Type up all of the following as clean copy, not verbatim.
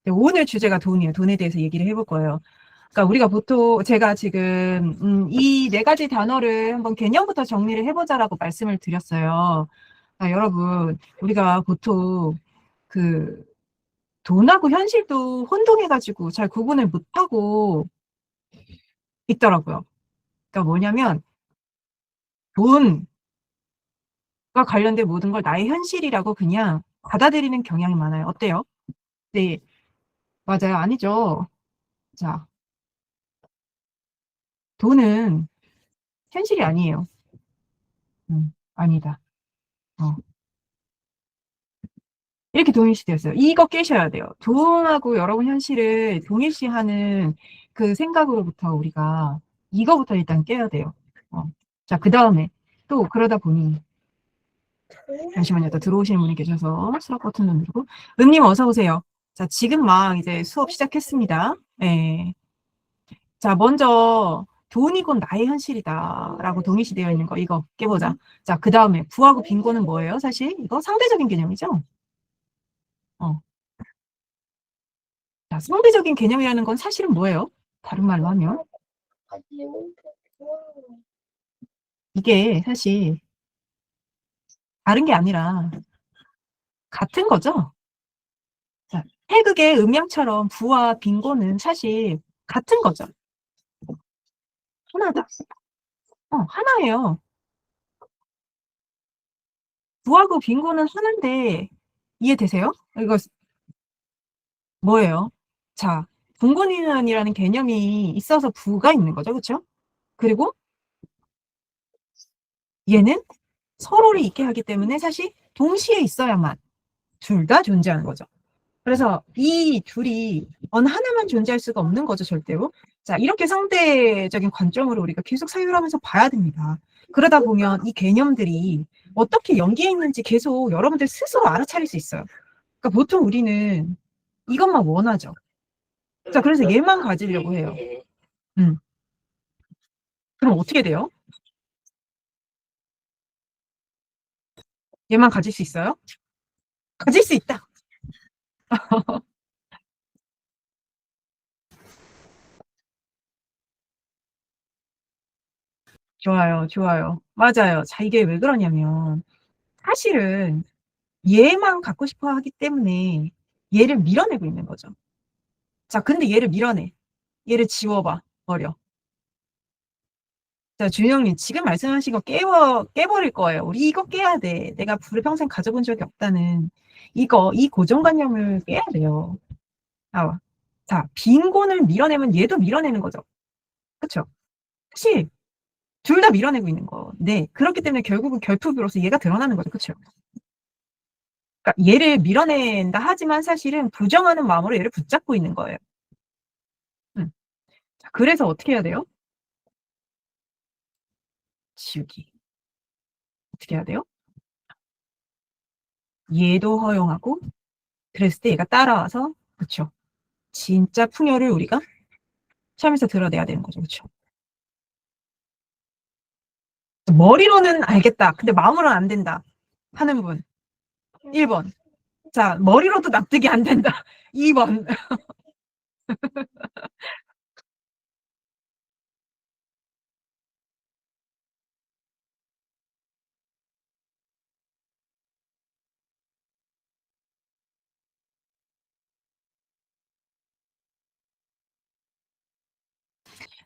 네, 오늘 주제가 돈이에요. 돈에 대해서 얘기를 해볼 거예요. 그러니까 우리가 보통 제가 지금 이 네 가지 단어를 한번 개념부터 정리를 해보자라고 말씀을 드렸어요. 여러분, 우리가 보통 그 돈하고 현실도 혼동해가지고 잘 구분을 못하고 있더라고요. 그러니까 뭐냐면 돈과 관련된 모든 걸 나의 현실이라고 그냥 받아들이는 경향이 많아요. 어때요? 네, 맞아요. 아니죠. 자, 돈은 현실이 아니에요. 아니다. 어. 이렇게 동일시되었어요. 이거 깨셔야 돼요. 돈하고 여러분 현실을 동일시하는 그 생각으로부터 우리가 이거부터 일단 깨야 돼요. 자, 그 다음에 또 그러다 보니 잠시만요. 또 들어오시는 분이 계셔서 수락 버튼 누르고 은님 어서 오세요. 자, 지금 막 이제 수업 시작했습니다. 네. 자, 먼저 돈이 곧 나의 현실이다라고 동일시되어 있는 거 이거 깨보자. 자, 그 다음에 부하고 빈곤은 뭐예요? 사실 이거 상대적인 개념이죠. 어. 자, 상대적인 개념이라는 건 사실은 뭐예요? 다른 말로 하면 이게 사실 다른 게 아니라 같은 거죠. 자, 태극의 음양처럼 부와 빈곤은 사실 같은 거죠. 하나다. 하나예요. 부하고 빈곤은 하나인데 이해되세요? 이거 뭐예요? 자, 빈곤이라는 개념이 있어서 부가 있는 거죠. 그렇죠? 그리고 얘는 서로를 있게 하기 때문에 사실 동시에 있어야만 둘 다 존재하는 거죠. 그래서 이 둘이 어느 하나만 존재할 수가 없는 거죠, 절대로. 자, 이렇게 상대적인 관점으로 우리가 계속 사유를 하면서 봐야 됩니다. 그러다 보면 이 개념들이 어떻게 연계해 있는지 계속 여러분들 스스로 알아차릴 수 있어요. 그러니까 보통 우리는 이것만 원하죠. 자, 그래서 얘만 가지려고 해요. 음. 그럼 어떻게 돼요? 얘만 가질 수 있어요? 가질 수 있다. 좋아요, 좋아요. 맞아요. 자, 이게 왜 그러냐면 사실은 얘만 갖고 싶어 하기 때문에 얘를 밀어내고 있는 거죠. 자, 근데 얘를 밀어내. 얘를 지워봐. 버려. 자, 준영님, 지금 말씀하신 거 깨버릴 거예요. 우리 이거 깨야 돼. 내가 불을 평생 가져본 적이 없다는 이 고정관념을 깨야 돼요. 나와. 자, 빈곤을 밀어내면 얘도 밀어내는 거죠. 그쵸? 사실, 둘 다 밀어내고 있는 거. 네. 그렇기 때문에 결국은 결투비로서 얘가 드러나는 거죠. 그쵸? 그러니까 얘를 밀어낸다 하지만 사실은 부정하는 마음으로 얘를 붙잡고 있는 거예요. 자, 그래서 어떻게 해야 돼요? 지우기. 어떻게 해야 돼요? 얘도 허용하고, 그랬을 때 얘가 따라와서, 그쵸. 진짜 풍요를 우리가 삶에서 드러내야 되는 거죠. 그쵸. 머리로는 알겠다. 근데 마음으로는 안 된다. 하는 분. 1번. 자, 머리로도 납득이 안 된다. 2번.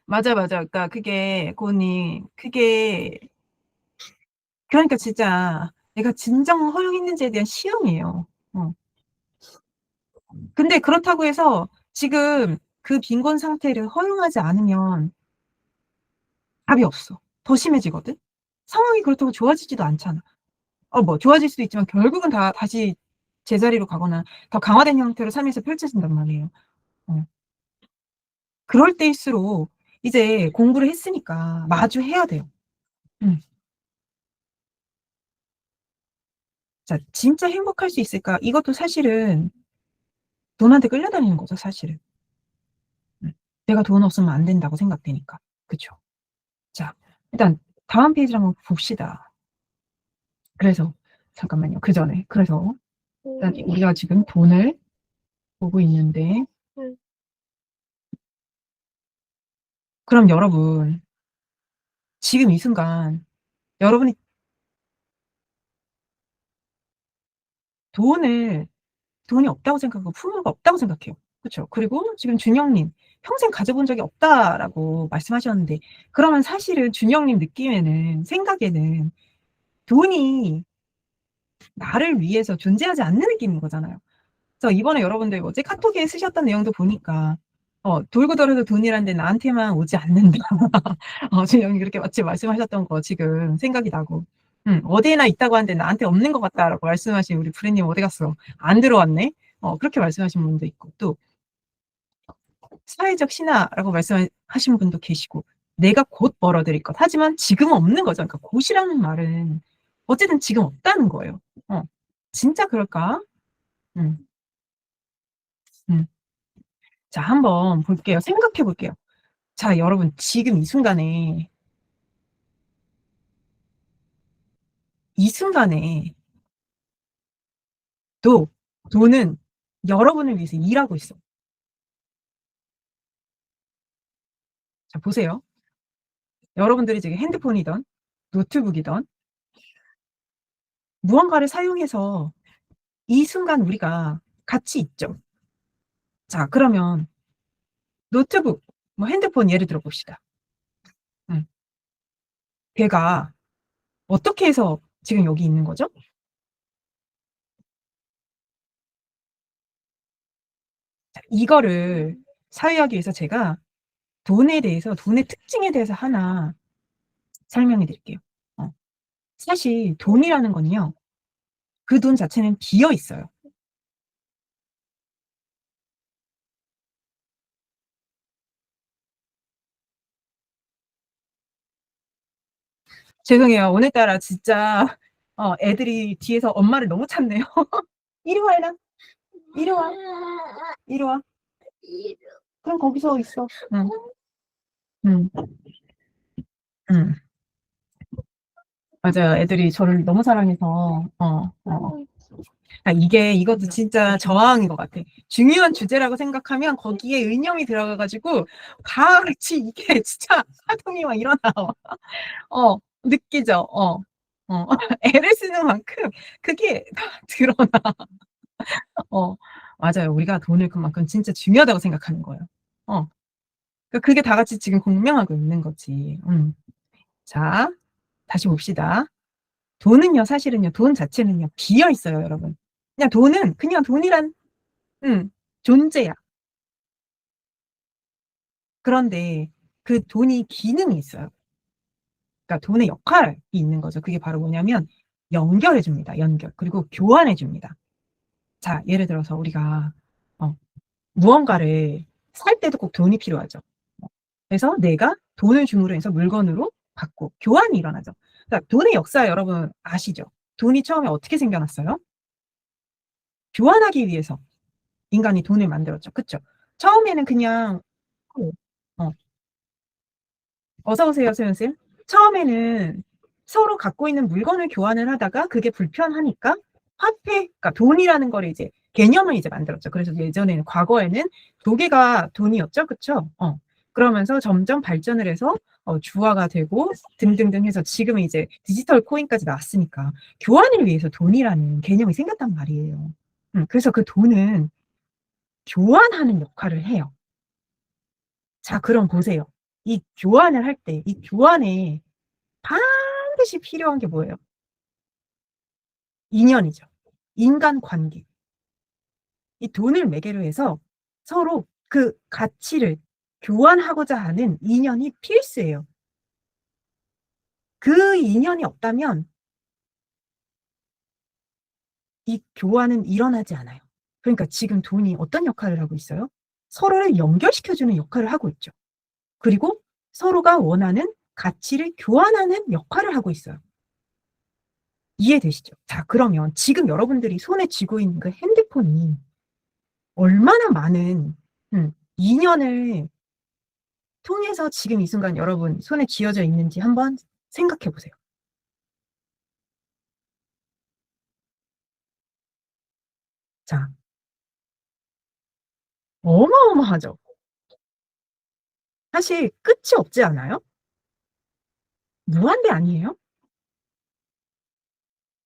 맞아, 맞아. 그러니까 그게, 고은님, 그게, 그러니까 진짜 내가 진정 허용했는지에 대한 시험이에요. 근데 그렇다고 해서 지금 그 빈곤 상태를 허용하지 않으면 답이 없어. 더 심해지거든? 상황이 그렇다고 좋아지지도 않잖아. 뭐, 좋아질 수도 있지만 결국은 다시 제자리로 가거나 더 강화된 형태로 삶에서 펼쳐진단 말이에요. 어. 그럴 때일수록 이제 공부를 했으니까 마주해야 돼요. 음. 자, 진짜 행복할 수 있을까? 이것도 사실은 돈한테 끌려다니는 거죠, 사실은. 내가 돈 없으면 안 된다고 생각되니까. 그쵸? 자, 일단 다음 페이지를 한번 봅시다. 그래서 잠깐만요. 그 전에 그래서 일단 우리가 지금 돈을 보고 있는데. 그럼 여러분, 지금 이 순간 여러분이 돈을 돈이 없다고 생각하고 풍요가 없다고 생각해요. 그쵸? 그리고 지금 준영님 "평생 가져본 적이 없다."라고 말씀하셨는데, 그러면 사실은 준영님 느낌에는, 생각에는 돈이 나를 위해서 존재하지 않는 느낌인 거잖아요. 그래서 이번에 여러분들 뭐지 카톡에 쓰셨던 내용도 보니까 "돌고 돌아도 돈이란 데 나한테만 오지 않는다." 준영님 그렇게 마치 말씀하셨던 거 지금 생각이 나고, "어디에나 있다고 하는데 나한테 없는 것 같다."라고 말씀하신 우리 브레님 어디 갔어? 안 들어왔네. 그렇게 말씀하신 분도 있고, 또 "사회적 신화라고 말씀하신 분도 계시고, 내가 곧 벌어 들일 것. 하지만 지금은 없는 거죠." 그러니까 곧이라는 말은 어쨌든 지금 없다는 거예요. 어. 진짜 그럴까? 음. 음. 자, 한번 볼게요. 생각해 볼게요. 자, 여러분 지금 이 순간에 도 돈은 여러분을 위해서 일하고 있어. 자, 보세요. 여러분들이 지금 핸드폰이든 노트북이든 무언가를 사용해서 이 순간 우리가 같이 있죠. 자, 그러면 노트북, 뭐 핸드폰 예를 들어 봅시다. 음. 걔가 어떻게 해서 지금 여기 있는 거죠? 자, 이거를 사유하기 위해서 제가 돈의 특징에 대해서 하나 설명해 드릴게요. 어. 사실 돈이라는 건요, 그 돈 자체는 비어 있어요. 죄송해요. 오늘따라 진짜 애들이 뒤에서 엄마를 너무 찾네요. "이리 와 얘랑. 이리 와. 이리 와. 그럼 거기서 있어." 응. 응. 응. 맞아요. 애들이 저를 너무 사랑해서 이것도 진짜 저항인 것 같아. 중요한 주제라고 생각하면 거기에 의념이 들어가 가지고 같이 이게 진짜 파동이 막 일어나. 느끼죠. 애를 쓰는 만큼 그게 다 드러나. 어 맞아요. 우리가 돈을 그만큼 진짜 중요하다고 생각하는 거예요. 어 그게 다 같이 지금 공명하고 있는 거지. 자, 다시 봅시다. 돈은요, 사실은요, 돈 자체는요 비어 있어요, 여러분. 그냥 돈은 그냥 돈이란 존재야. 그런데 그 돈이 기능이 있어요. 그러니까 돈의 역할이 있는 거죠. 그게 바로 뭐냐면 연결해 줍니다, 연결. 그리고 교환해 줍니다. 자, 예를 들어서 우리가 어 무언가를 살 때도 꼭 돈이 필요하죠. 그래서 내가 돈을 줌으로 해서 물건으로 받고 교환이 일어나죠. 그러니까 돈의 역사 여러분 아시죠? 돈이 처음에 어떻게 생겨났어요? 교환하기 위해서 인간이 돈을 만들었죠. 그쵸? 처음에는 그냥 어 어서 오세요, 소연쌤. 처음에는 서로 갖고 있는 물건을 교환을 하다가 그게 불편하니까 화폐, 그러니까 돈이라는 거를 이제 개념을 이제 만들었죠. 그래서 예전에는 과거에는 조개가 돈이었죠. 그쵸? 그러면서 점점 발전을 해서 주화가 되고 등등등 해서 지금은 이제 디지털 코인까지 나왔으니까 교환을 위해서 돈이라는 개념이 생겼단 말이에요. 그래서 그 돈은 교환하는 역할을 해요. 자, 그럼 보세요. 이 교환을 할 때 이 교환에 반드시 필요한 게 뭐예요? 인연이죠. 인간관계. 이 돈을 매개로 해서 서로 그 가치를 교환하고자 하는 인연이 필수예요. 그 인연이 없다면 이 교환은 일어나지 않아요. 그러니까 지금 돈이 어떤 역할을 하고 있어요? 서로를 연결시켜 주는 역할을 하고 있죠. 그리고 서로가 원하는 가치를 교환하는 역할을 하고 있어요. 이해되시죠? 자, 그러면 지금 여러분들이 손에 쥐고 있는 그 핸드폰이 얼마나 많은 인연을 통해서 지금 이 순간 여러분 손에 쥐어져 있는지 한번 생각해 보세요. 자, 어마어마하죠. 사실 끝이 없지 않아요? 무한대 아니에요?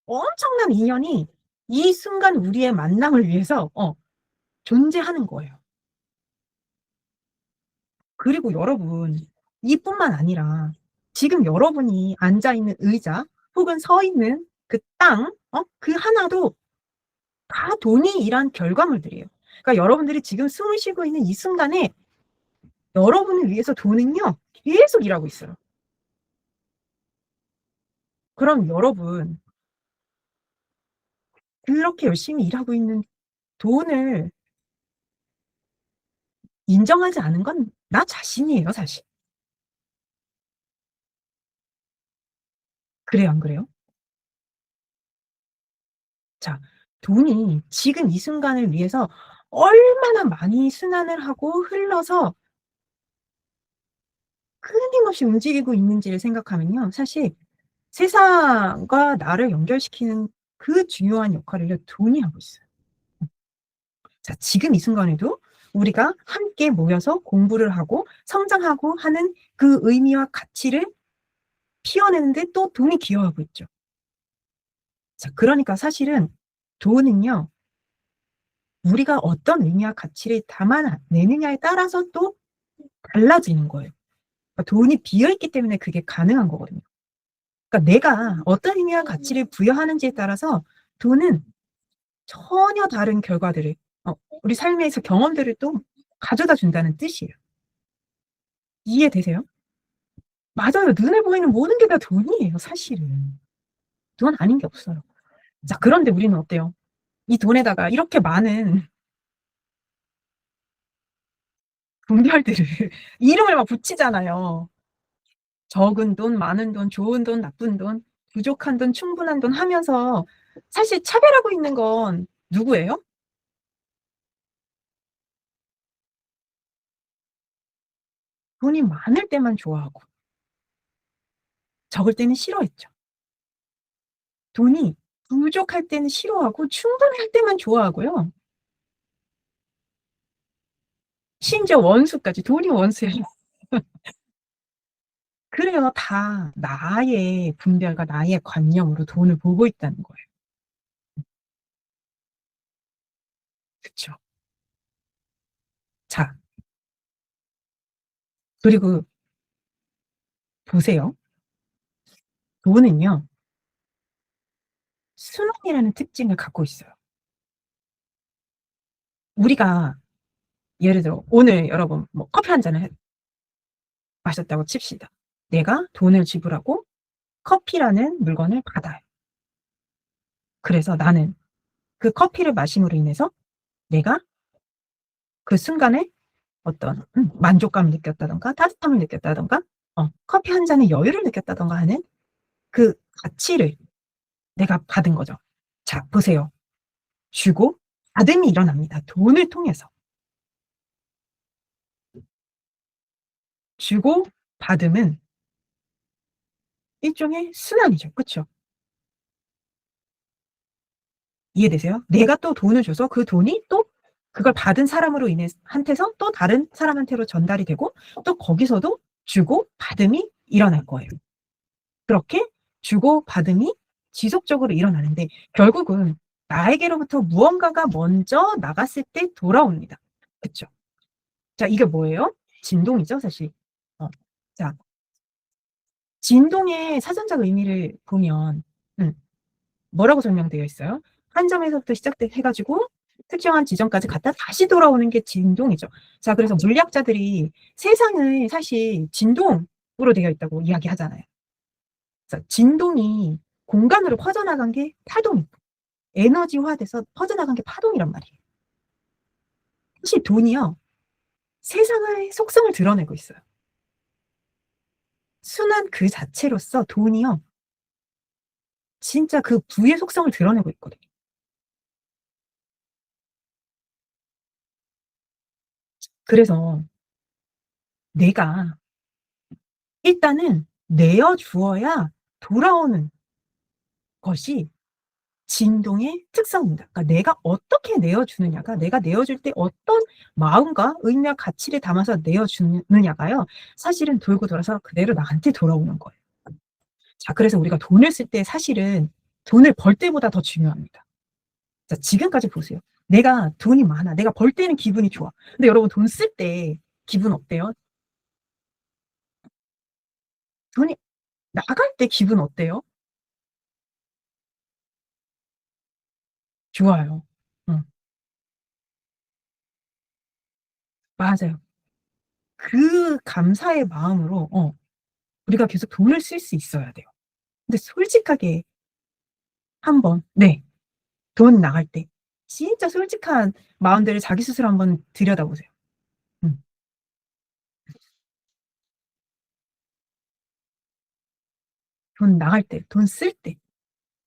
엄청난 인연이 이 순간 우리의 만남을 위해서 존재하는 거예요. 그리고 여러분 이뿐만 아니라 지금 여러분이 앉아 있는 의자 혹은 서 있는 그 땅 그 하나도 다 돈이 일한 결과물들이에요. 그러니까 여러분들이 지금 숨을 쉬고 있는 이 순간에 여러분을 위해서 돈은요 계속 일하고 있어요. 그럼 여러분 그렇게 열심히 일하고 있는 돈을 인정하지 않은 건 나 자신이에요 사실. 그래요 안 그래요? 자 돈이 지금 이 순간을 위해서 얼마나 많이 순환을 하고 흘러서 끊임없이 움직이고 있는지를 생각하면요. 사실 세상과 나를 연결시키는 그 중요한 역할을요 돈이 하고 있어요. 자 지금 이 순간에도 우리가 함께 모여서 공부를 하고 성장하고 하는 그 의미와 가치를 피워내는 데 또 돈이 기여하고 있죠. 자 그러니까 사실은 돈은요. 우리가 어떤 의미와 가치를 담아내느냐에 따라서 또 달라지는 거예요. 그러니까 돈이 비어 있기 때문에 그게 가능한 거거든요. 그러니까 내가 어떤 의미와 가치를 부여하는지에 따라서 돈은 전혀 다른 결과들을 우리 삶에서 경험들을 또 가져다 준다는 뜻이에요. 이해되세요? 맞아요. 눈에 보이는 모든 게 다 돈이에요 사실은. 돈 아닌 게 없어요. 자 그런데 우리는 어때요? 이 돈에다가 이렇게 많은 분별들을 이름을 막 붙이잖아요. 적은 돈, 많은 돈, 좋은 돈, 나쁜 돈, 부족한 돈, 충분한 돈 하면서 사실 차별하고 있는 건 누구예요? 돈이 많을 때만 좋아하고 적을 때는 싫어했죠. 돈이 부족할 때는 싫어하고 충분할 때만 좋아하고요. 심지어 원수까지 돈이 원수예요. 그래요. 다 나의 분별과 나의 관념으로 돈을 보고 있다는 거예요. 그쵸. 자 그리고 보세요. 돈은요. 순환이라는 특징을 갖고 있어요. 우리가 예를 들어 오늘 여러분 뭐 커피 한 잔을 마셨다고 칩시다. 내가 돈을 지불하고 커피라는 물건을 받아요. 그래서 나는 그 커피를 마심으로 인해서 내가 그 순간에 어떤 만족감을 느꼈다든가 따뜻함을 느꼈다든가 커피 한 잔의 여유를 느꼈다든가 하는 그 가치를 내가 받은 거죠. 자 보세요. 주고 받음이 일어납니다, 돈을 통해서. 주고 받음은 일종의 순환이죠. 그쵸? 이해되세요? 내가 또 돈을 줘서 그 돈이 또 그걸 받은 사람으로 인해 한테서 또 다른 사람한테로 전달이 되고 또 거기서도 주고 받음이 일어날 거예요. 그렇게 주고 받음이 지속적으로 일어나는데 결국은 나에게로부터 무언가가 먼저 나갔을 때 돌아옵니다. 그쵸? 자 이게 뭐예요? 진동이죠 사실. 자 진동의 사전적 의미를 보면 뭐라고 설명되어 있어요? 한 점에서부터 시작돼 해 가지고 특정한 지점까지 갔다 다시 돌아오는 게 진동이죠. 자 그래서 물리학자들이 세상을 사실 진동으로 되어 있다고 이야기하잖아요. 그래서 진동이 공간으로 퍼져나간 게 파동이고 에너지화돼서 퍼져나간 게 파동이란 말이에요. 사실 돈이요. 세상의 속성을 드러내고 있어요. 순환 그 자체로서 돈이요. 진짜 그 부의 속성을 드러내고 있거든요. 그래서 내가 일단은 내어 주어야 돌아오는 것이 진동의 특성입니다. 그러니까 내가 어떻게 내어 주느냐가 내가 내어 줄 때 어떤 마음과 의미와 가치를 담아서 내어 주느냐가요. 사실은 돌고 돌아서 그대로 나한테 돌아오는 거예요. 자 그래서 우리가 돈을 쓸 때 사실은 돈을 벌 때보다 더 중요합니다. 자 지금까지 보세요. 내가 돈이 많아. 내가 벌 때는 기분이 좋아. 근데 여러분 돈 쓸 때 기분 어때요? 돈이 나갈 때 기분 어때요? 좋아요. 응. 맞아요. 그 감사의 마음으로 우리가 계속 돈을 쓸 수 있어야 돼요. 근데 솔직하게 한번 네. 돈 나갈 때 진짜 솔직한 마음대로 자기 스스로 한번 들여다보세요. 음. 돈 나갈 때, 돈 쓸 때,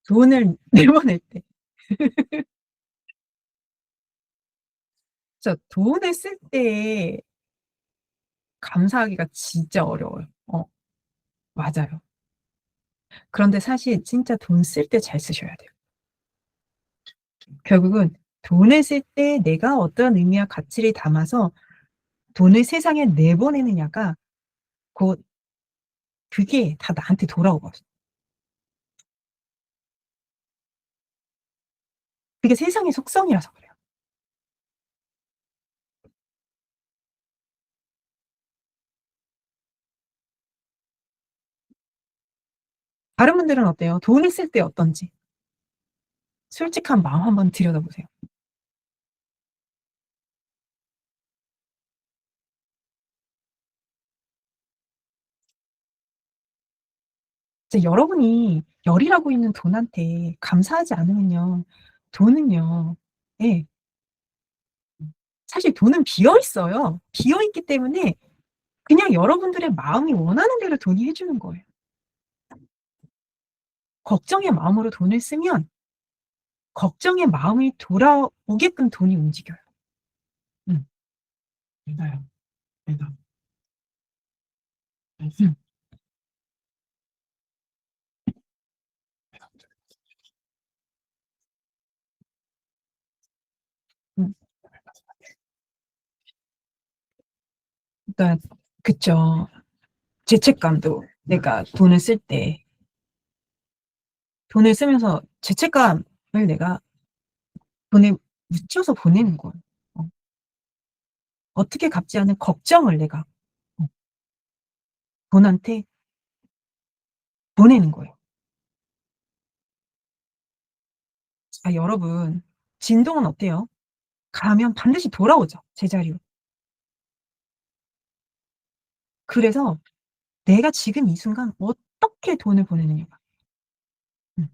돈을 내보낼 때. 진짜 돈을 쓸 때 감사하기가 진짜 어려워요. 맞아요. 그런데 사실 진짜 돈 쓸 때 잘 쓰셔야 돼요. 결국은 돈을 쓸 때 내가 어떤 의미와 가치를 담아서 돈을 세상에 내보내느냐가 곧 그게 다 나한테 돌아오거든요. 그게 세상의 속성이라서 그래요. 다른 분들은 어때요? 돈을 쓸 때 어떤지 솔직한 마음 한번 들여다보세요. 이제 여러분이 열일하고 있는 돈한테 감사하지 않으면요. 돈은요. 예. 사실 돈은 비어 있어요. 비어 있기 때문에 그냥 여러분들의 마음이 원하는 대로 돈이 해 주는 거예요. 걱정의 마음으로 돈을 쓰면 걱정의 마음이 돌아오게끔 돈이 움직여요. 음. 맞아요. 맞아. 음. 음. 그러니까 그쵸. 죄책감도 내가 돈을 쓸 때 돈을 쓰면서 죄책감을 내가 돈에 묻혀서 보내는 거예요. 어 어떻게 갚지 않은 걱정을 내가 어 돈한테 보내는 거예요. 아 여러분 진동은 어때요? 가면 반드시 돌아오죠, 제자리로. 그래서 내가 지금 이 순간 어떻게 돈을 보내느냐가 음.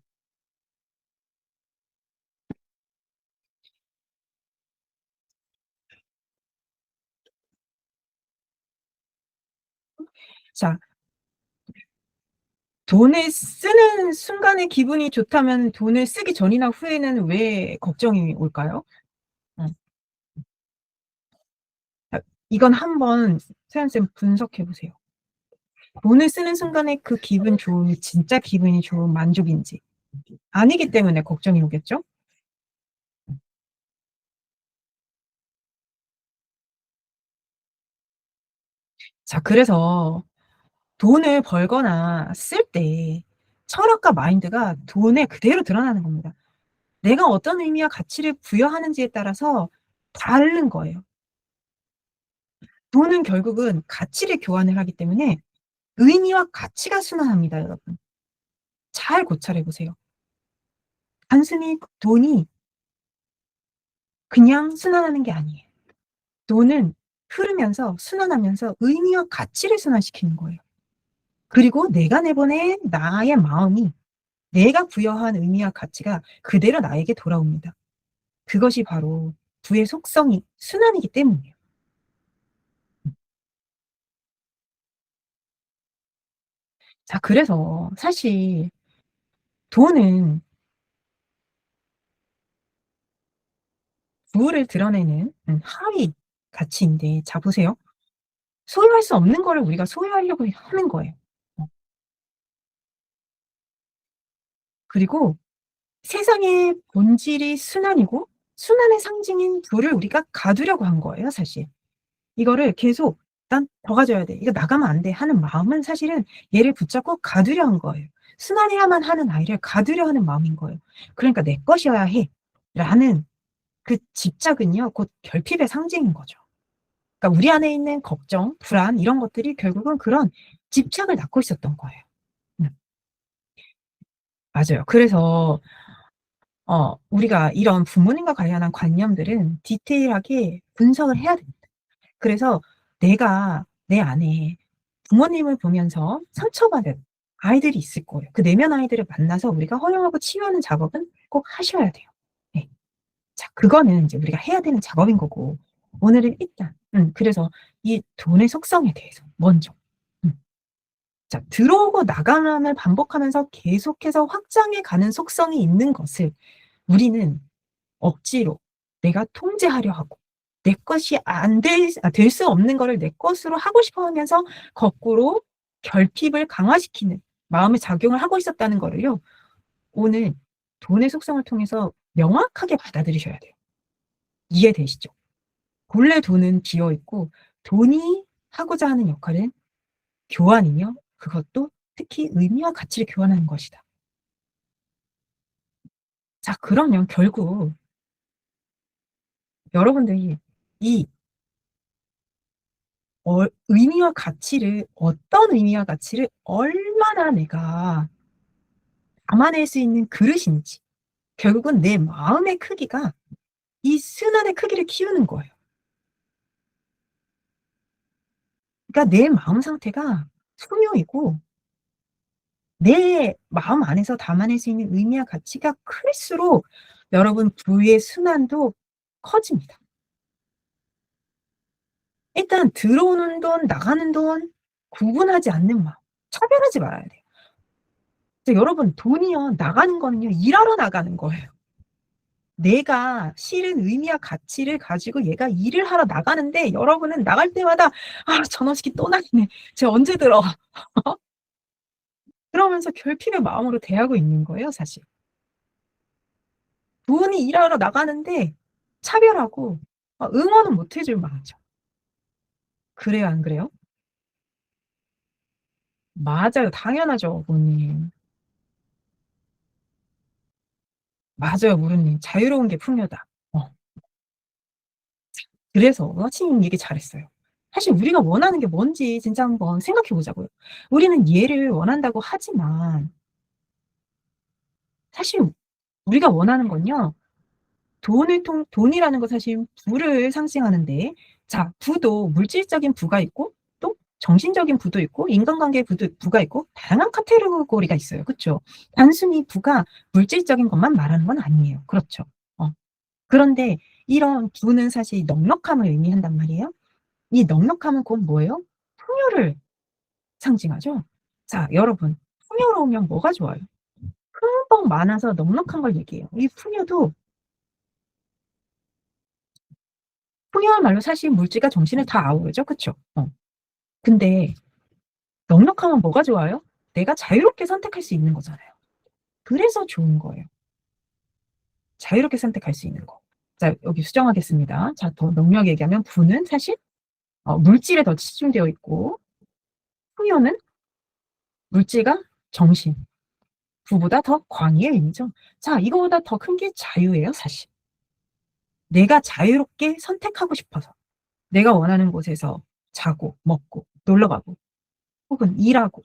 자 돈을 쓰는 순간에 기분이 좋다면 돈을 쓰기 전이나 후에는 왜 걱정이 올까요? 어. 자 이건 한번 세연쌤 분석해 보세요. 돈을 쓰는 순간에 그 기분 좋음이 진짜 기분이 좋은 만족인지 아니기 때문에 걱정이 오겠죠? 자 그래서 돈을 벌거나 쓸 때 철학과 마인드가 돈에 그대로 드러나는 겁니다. 내가 어떤 의미와 가치를 부여하는지에 따라서 다른 거예요. 돈은 결국은 가치를 교환을 하기 때문에 의미와 가치가 순환합니다, 여러분. 잘 고찰해 보세요. 단순히 돈이 그냥 순환하는 게 아니에요. 돈은 흐르면서 순환하면서 의미와 가치를 순환시키는 거예요. 그리고 내가 내보낸 나의 마음이 내가 부여한 의미와 가치가 그대로 나에게 돌아옵니다. 그것이 바로 부의 속성이 순환이기 때문이에요. 자 그래서 사실 돈은 부를 드러내는 하위 가치인데 자 보세요. 소유할 수 없는 거를 우리가 소유하려고 하는 거예요. 어 그리고 세상의 본질이 순환이고 순환의 상징인 불을 우리가 가두려고 한 거예요 사실. 이거를 계속 '난 더 가져야 돼. 이거 나가면 안 돼.' 하는 마음은 사실은 얘를 붙잡고 가두려 한 거예요. 순환해야만 하는 아이를 가두려 하는 마음인 거예요. 그러니까 '내 것이어야 해.'라는 그 집착은요 곧 결핍의 상징인 거죠. 그러니까 우리 안에 있는 걱정, 불안 이런 것들이 결국은 그런 집착을 낳고 있었던 거예요. 음 맞아요. 그래서 우리가 이런 부모님과 관련한 관념들은 디테일하게 분석을 해야 됩니다. 그래서 내가 내 안에 부모님을 보면서 상처받은 아이들이 있을 거예요. 그 내면 아이들을 만나서 우리가 허용하고 치유하는 작업은 꼭 하셔야 돼요. 네. 자 그거는 인제 우리가 해야 되는 작업인 거고 오늘은 일단 그래서 이 돈의 속성에 대해서 먼저 음 자 들어오고 나가만을 반복하면서 계속해서 확장해 가는 속성이 있는 것을 우리는 억지로 내가 통제하려 하고 내 것이 안 될 수 없는 거를 내 것으로 하고 싶어 하면서 거꾸로 결핍을 강화시키는 마음의 작용을 하고 있었다는 거를요. 오늘 돈의 속성을 통해서 명확하게 받아들이셔야 돼요. 이해되시죠? 본래 돈은 비어 있고 돈이 하고자 하는 역할은 교환이며 그것도 특히 의미와 가치를 교환하는 것이다. 자 그러면 결국 여러분들이 이 의미와 가치를 어떤 의미와 가치를 얼마나 내가 담아낼 수 있는 그릇인지 결국은 내 마음의 크기가 이 순환의 크기를 키우는 거예요. 그러니까 내 마음 상태가 풍요이고 내 마음 안에서 담아낼 수 있는 의미와 가치가 클수록 여러분 부의 순환도 커집니다. 일단 들어오는 돈 나가는 돈 구분하지 않는 마음 차별하지 말아야 돼요. 여러분 돈이요 나가는 거는요 일하러 나가는 거예요. 내가 실은 의미와 가치를 가지고 얘가 일을 하러 나가는데 여러분은 나갈 때마다 '아 저놈 새끼 또 나가네. 쟤 언제 들어?' 그러면서 결핍의 마음으로 대하고 있는 거예요 사실. 돈이 일하러 나가는데 차별하고 응원은 못 해줄 마음이죠. 그래요 안 그래요? 맞아요. 당연하죠 부모님. 맞아요 무르님. 자유로운 게 풍요다. 그래서 마침 얘기 잘했어요. 사실 우리가 원하는 게 뭔지 진짜 한번 생각해 보자고요. 우리는 얘를 원한다고 하지만 사실 우리가 원하는 건요. 돈이라는 건 사실 부를 상징하는데 자 부도 물질적인 부가 있고 또 정신적인 부도 있고 인간관계의 부가 있고 다양한 카테고리가 있어요. 그쵸? 단순히 부가 물질적인 것만 말하는 건 아니에요. 그렇죠. 그런데 이런 부는 사실 넉넉함을 의미한단 말이에요. 이 넉넉함은 곧 뭐예요? 풍요를 상징하죠. 자 여러분 풍요로우면 뭐가 좋아요? 흠뻑 많아서 넉넉한 걸 얘기해요. 이 풍요도 풍요야말로 사실 물질과 정신을 다 아우르죠. 그쵸? 근데 넉넉하면 뭐가 좋아요? 내가 자유롭게 선택할 수 있는 거잖아요. 그래서 좋은 거예요. 자유롭게 선택할 수 있는 거. 자 여기 수정하겠습니다. 자 더 명료하게 얘기하면 부는 사실 물질에 더 치중되어 있고 풍요는 물질과 정신, 부보다 더 광의의 의미죠. 자 이거보다 더 큰 게 자유예요 사실. 내가 자유롭게 선택하고 싶어서 내가 원하는 곳에서 자고 먹고 놀러 가고 혹은 일하고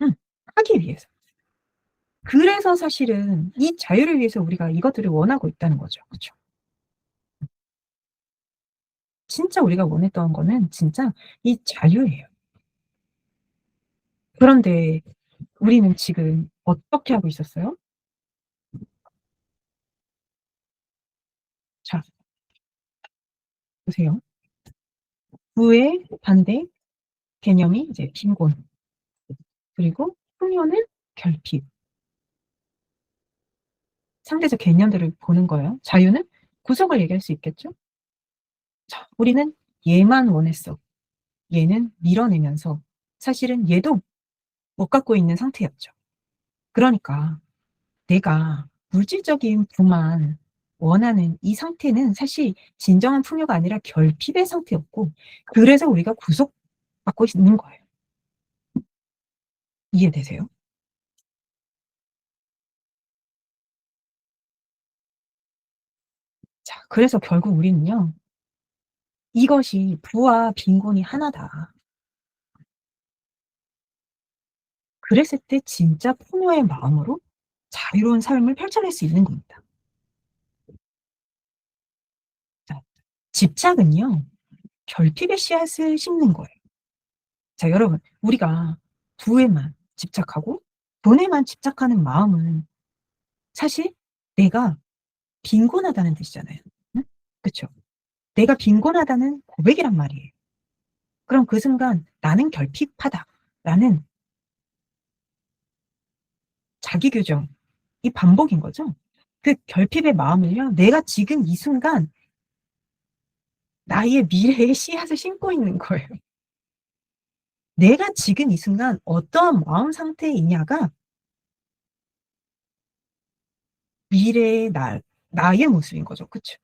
음 하기 위해서. 그래서 사실은 이 자유를 위해서 우리가 이것들을 원하고 있다는 거죠. 그쵸? 진짜 우리가 원했던 거는 진짜 이 자유예요. 그런데 우리는 지금 어떻게 하고 있었어요? 자 보세요. 부의 반대 개념이 이제 빈곤 그리고 풍요는 결핍. 상대적 개념들을 보는 거예요. 자유는 구속을 얘기할 수 있겠죠? 자 우리는 얘만 원했어. 얘는 밀어내면서 사실은 얘도 못 갖고 있는 상태였죠. 그러니까 내가 물질적인 부만 원하는 이 상태는 사실 진정한 풍요가 아니라 결핍의 상태였고, 그래서 우리가 구속받고 있는 거예요. 이해되세요? 자, 그래서 결국 우리는요, 이것이 부와 빈곤이 하나다. 그랬을 때 진짜 풍요의 마음으로 자유로운 삶을 펼쳐낼 수 있는 겁니다. 자, 집착은요, 결핍의 씨앗을 심는 거예요. 자, 여러분, 우리가 부에만 집착하고 돈에만 집착하는 마음은 사실 내가 빈곤하다는 뜻이잖아요. 응? 그쵸? 내가 빈곤하다는 고백이란 말이에요. 그럼 그 순간 '나는 결핍하다.'라는 자기 규정, 이 반복인 거죠. 그 결핍의 마음을요, 내가 지금 이 순간 나의 미래에 씨앗을 심고 있는 거예요. 내가 지금 이 순간 어떠한 마음 상태에 있냐가 미래의 나의 모습인 거죠. 그쵸?